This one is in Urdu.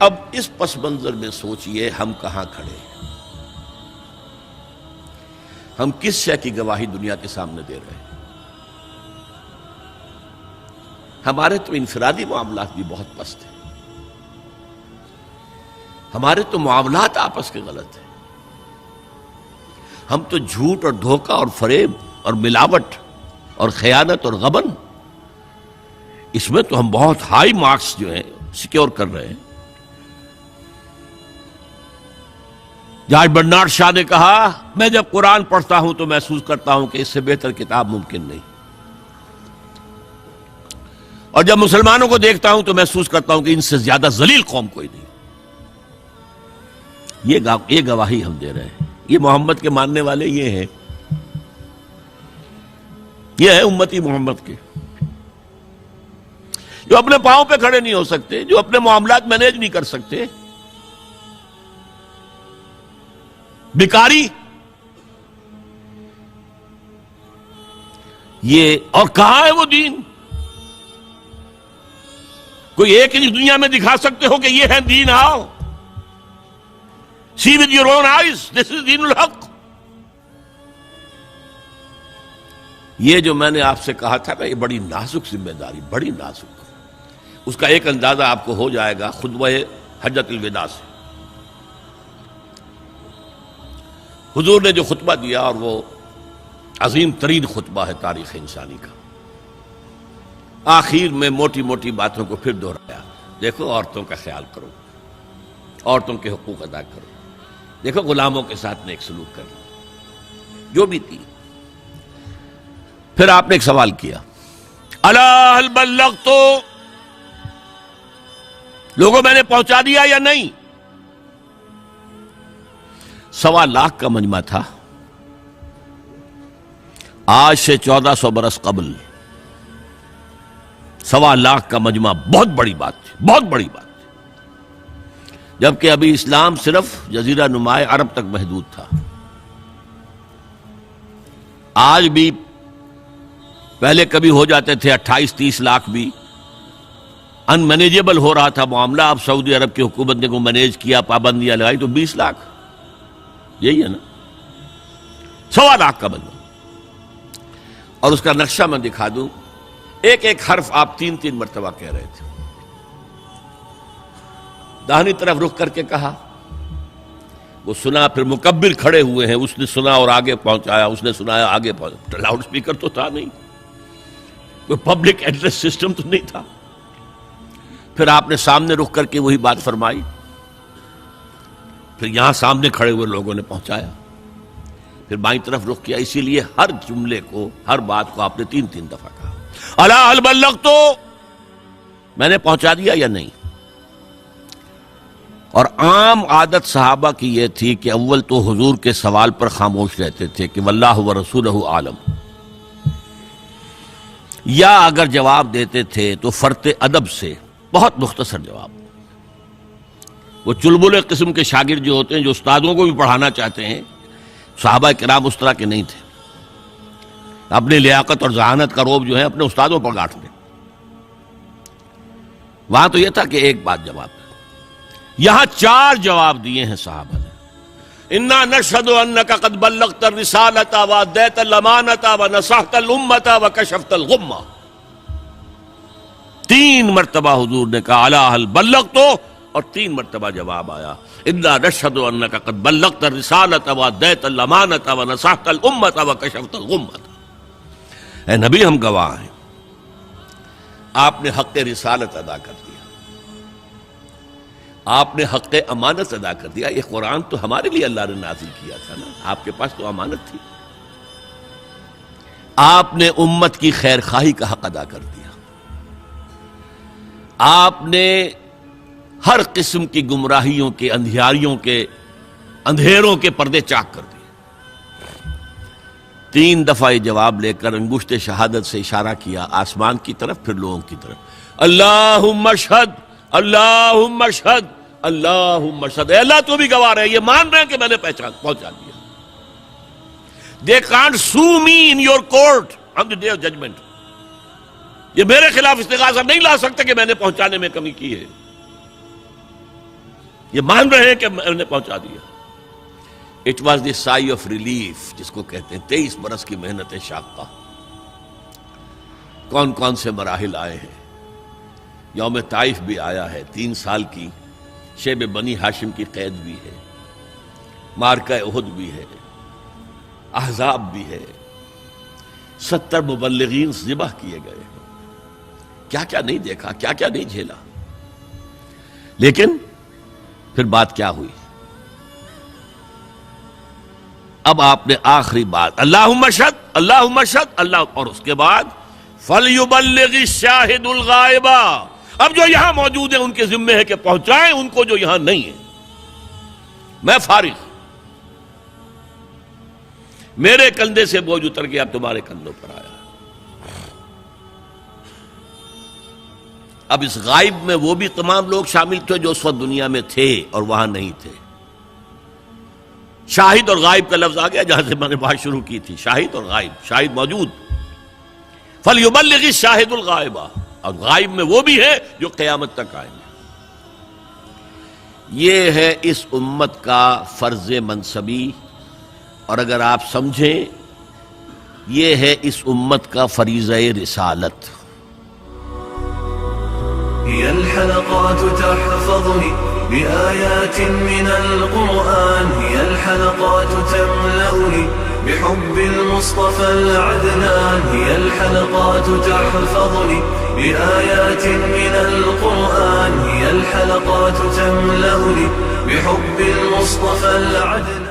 اب اس پس منظر میں سوچئے ہم کہاں کھڑے ہیں، ہم کس شے کی گواہی دنیا کے سامنے دے رہے ہیں؟ ہمارے تو انفرادی معاملات بھی بہت پست ہیں، ہمارے تو معاملات آپس کے غلط ہیں، ہم تو جھوٹ اور دھوکہ اور فریب اور ملاوٹ اور خیانت اور غبن، اس میں تو ہم بہت ہائی مارکس جو ہیں سیکیور کر رہے ہیں۔ جارج برنارڈ شاہ نے کہا، میں جب قرآن پڑھتا ہوں تو محسوس کرتا ہوں کہ اس سے بہتر کتاب ممکن نہیں، اور جب مسلمانوں کو دیکھتا ہوں تو محسوس کرتا ہوں کہ ان سے زیادہ ذلیل قوم کوئی نہیں۔ یہ گواہی ہم دے رہے ہیں، یہ محمد کے ماننے والے یہ ہیں، یہ ہے امتی محمد کے، جو اپنے پاؤں پہ کھڑے نہیں ہو سکتے، جو اپنے معاملات مینیج نہیں کر سکتے، بیکاری، یہ اور کہاں ہے وہ دین؟ کوئی ایک ہی دنیا میں دکھا سکتے ہو کہ یہ ہے دین؟ آؤ see with your own eyes, this is دین الحق۔ یہ جو میں نے آپ سے کہا تھا نا، یہ بڑی نازک ذمہ داری، بڑی نازک، اس کا ایک اندازہ آپ کو ہو جائے گا خطبہ حجۃ الوداع سے۔ حضور نے جو خطبہ دیا، اور وہ عظیم ترین خطبہ ہے تاریخ انسانی کا، آخر میں موٹی موٹی باتوں کو پھر دہرایا۔ دیکھو عورتوں کا خیال کرو، عورتوں کے حقوق ادا کرو، دیکھو غلاموں کے ساتھ نیک سلوک کرنا، جو بھی تھی۔ پھر آپ نے ایک سوال کیا، الا هل بلغت، لوگوں میں نے پہنچا دیا یا نہیں؟ 1.25 لاکھ کا مجمع تھا، آج سے 1400 برس قبل 1.25 لاکھ کا مجمع بہت بڑی بات تھی، بہت بڑی بات تھی، جبکہ ابھی اسلام صرف جزیرہ نمائے عرب تک محدود تھا۔ آج بھی پہلے کبھی ہو جاتے تھے 28-30 لاکھ بھی، ان مینیجیبل ہو رہا تھا معاملہ۔ اب سعودی عرب کی حکومت نے کو مینیج کیا، پابندیاں لگائی تو 20 لاکھ، یہی ہے نا، 1.25 لاکھ کا بندہ۔ اور اس کا نقشہ میں دکھا دوں، ایک ایک حرف آپ 3 مرتبہ کہہ رہے تھے۔ داہنی طرف رخ کر کے کہا، وہ سنا، پھر مکبر کھڑے ہوئے ہیں، اس نے سنا اور آگے پہنچایا، اس نے سنایا آگے پہنچایا۔ لاؤڈ سپیکر تو تھا نہیں، کوئی پبلک ایڈریس سسٹم تو نہیں تھا۔ پھر آپ نے سامنے رخ کر کے وہی بات فرمائی، پھر یہاں سامنے کھڑے ہوئے لوگوں نے پہنچایا، پھر بائیں طرف رخ کیا۔ اسی لیے ہر جملے کو، ہر بات کو آپ نے 3 دفعہ کہا، الا هل بلغت، میں نے پہنچا دیا یا نہیں؟ اور عام عادت صحابہ کی یہ تھی کہ اول تو حضور کے سوال پر خاموش رہتے تھے کہ واللہ ورسولہ عالم، یا اگر جواب دیتے تھے تو فرط ادب سے بہت مختصر جواب۔ وہ چلبلے قسم کے شاگرد جو ہوتے ہیں، جو استادوں کو بھی پڑھانا چاہتے ہیں، صحابہ کرام اس طرح کے نہیں تھے، اپنی لیاقت اور ذہانت کا روب جو ہے اپنے استادوں پر گاٹھ دیں۔ وہاں تو یہ تھا کہ ایک بات جواب ہے، یہاں 4 جواب دیے ہیں صحابہ نے۔ انا نشہد انک قد بلغت الرسالۃ وادیت الامانۃ ونصحت الامۃ وکشفت الغمۃ۔ 3 مرتبہ حضور نے کہا الا هل بلغت، اور 3 مرتبہ جواب آیا انا نشہد انک قد بلغت الرسالۃ وادیت الامانۃ ونصحت الامۃ وکشفت الغمۃ۔ اے نبی، ہم گواہ ہیں، آپ نے حق رسالت ادا کر دیا، آپ نے حق امانت ادا کر دیا۔ یہ قرآن تو ہمارے لیے اللہ نے نازل کیا تھا نا، آپ کے پاس تو امانت تھی۔ آپ نے امت کی خیر خواہی کا حق ادا کر دیا، آپ نے ہر قسم کی گمراہیوں کے، اندھیاریوں کے، اندھیروں کے پردے چاک کر دیے۔ 3 دفعہ یہ جواب لے کر انگشت شہادت سے اشارہ کیا آسمان کی طرف، پھر لوگوں کی طرف، اللہم اشہد، اللہم اشہد، اللہم اشہد۔ اے اللہ تو بھی گواہ ہے، یہ مان رہے ہیں کہ میں نے پہنچا دیا۔ They can't sue me in your court on the day of judgment۔ یہ میرے خلاف استغاثہ نہیں لا سکتے کہ میں نے پہنچانے میں کمی کی ہے۔ یہ مان رہے ہیں کہ میں نے پہنچا دیا. It was the sigh of relief جس کو کہتے ہیں 23 برس کی محنت شاقہ. کون کون سے مراحل آئے ہیں. یوم طائف بھی آیا ہے، 3 سال کی شیب بنی ہاشم کی قید بھی ہے، معرکہ احد بھی ہے، احزاب بھی ہے، 70 مبلغین ذبح کیے گئے ہیں. کیا کیا نہیں دیکھا، کیا کیا نہیں جھیلا. لیکن پھر بات کیا ہوئی؟ اب آپ نے آخری بات اللہم اشہد اللہم اشہد اللہ، اور اس کے بعد فَلْيُبَلِّغِ الشَّاهِدُ الْغَائِبَ. اب جو یہاں موجود ہیں ان کے ذمے ہے کہ پہنچائیں ان کو جو یہاں نہیں ہے. میں فارغ، میرے کندھے سے بوجھ اتر گیا، اب تمہارے کندھوں پر آیا. اب اس غائب میں وہ بھی تمام لوگ شامل تھے جو اس وقت دنیا میں تھے اور وہاں نہیں تھے. شاہد اور غائب کا لفظ آ گیا جہاں سے میں نے بات شروع کی تھی. شاہد اور غائب، شاہد موجود، فَلْيُبَلِّغِ الشَّاهِدُ الْغَائِبَ، اور غائب میں وہ بھی ہے جو قیامت تک آئیں گے. یہ ہے اس امت کا فرض منصبی، اور اگر آپ سمجھیں یہ ہے اس امت کا فریضہ رسالت. هي الحلقات تحفظني بآيات من القرآن، هي الحلقات تملأني بحب المصطفى العدنان، هي الحلقات تحفظني بآيات من القرآن، هي الحلقات تملأني بحب المصطفى العدنان.